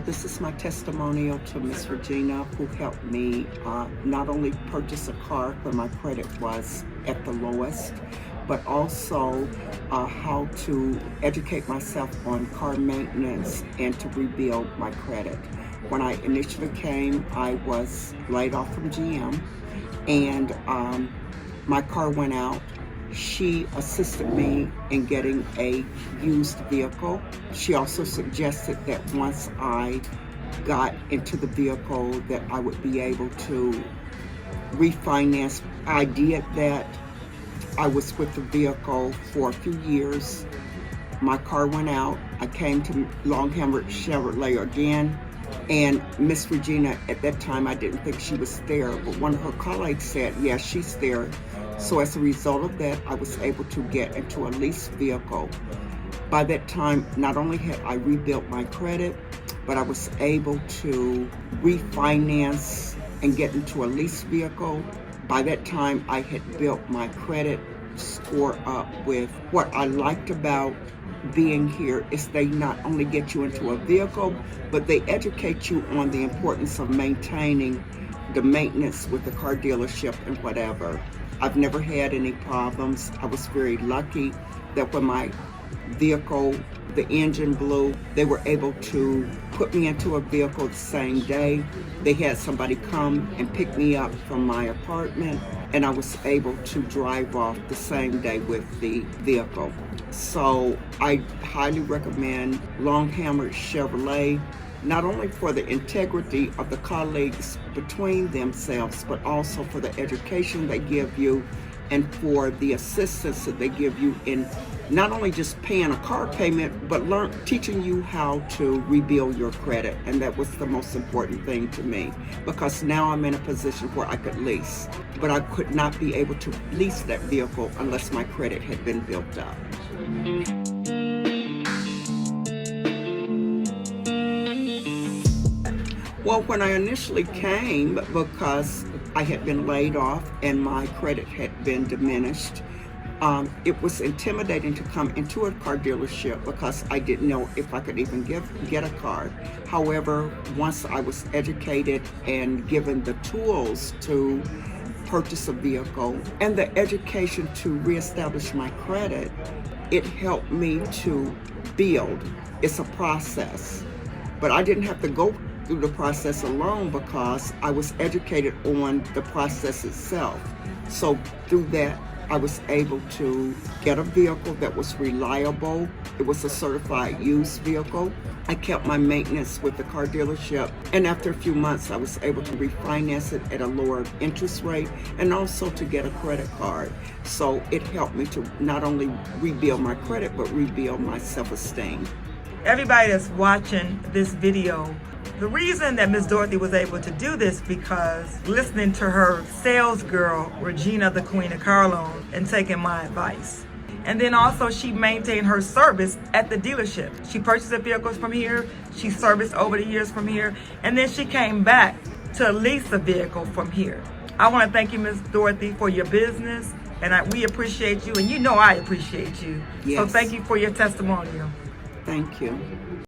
this is my testimonial to Miss Regina, who helped me not only purchase a car when my credit was at the lowest, but also how to educate myself on car maintenance and to rebuild my credit. When I initially came, I was laid off from GM, and my car went out. She assisted me in getting a used vehicle. She also suggested that once I got into the vehicle that I would be able to refinance. I did that. I was with the vehicle for a few years. My car went out. I came to Longhammer Chevrolet again, and Miss Regina, at that time, I didn't think she was there, but one of her colleagues said, yes, she's there. So as a result of that, I was able to get into a lease vehicle. By that time, not only had I rebuilt my credit, but I was able to refinance and get into a lease vehicle. By that time, I had built my credit score up with what I liked about being here is they not only get you into a vehicle, but they educate you on the importance of maintaining the maintenance with the car dealership and whatever. I've never had any problems. I was very lucky that when my vehicle, the engine blew, they were able to put me into a vehicle the same day. They had somebody come and pick me up from my apartment, and I was able to drive off the same day with the vehicle. So I highly recommend Longhammer Chevrolet, not only for the integrity of the colleagues between themselves, but also for the education they give you and for the assistance that they give you in not only just paying a car payment, but teaching you how to rebuild your credit. And that was the most important thing to me, because now I'm in a position where I could lease, but I could not be able to lease that vehicle unless my credit had been built up. Well, when I initially came, because I had been laid off and my credit had been diminished, it was intimidating to come into a car dealership because I didn't know if I could even get a car. However, once I was educated and given the tools to purchase a vehicle and the education to reestablish my credit, it helped me to build. It's a process, but I didn't have to go through the process alone because I was educated on the process itself. So through that, I was able to get a vehicle that was reliable. It was a certified used vehicle. I kept my maintenance with the car dealership, and after a few months I was able to refinance it at a lower interest rate and also to get a credit card. So it helped me to not only rebuild my credit, but rebuild my self-esteem. Everybody that's watching this video, the reason that Miss Dorothy was able to do this because listening to her sales girl, Regina, the Queen of Car Loan, and taking my advice. And then also she maintained her service at the dealership. She purchased the vehicles from here, she serviced over the years from here, and then she came back to lease a vehicle from here. I want to thank you, Miss Dorothy, for your business, and we appreciate you, and you know I appreciate you. Yes. So thank you for your testimonial. Thank you.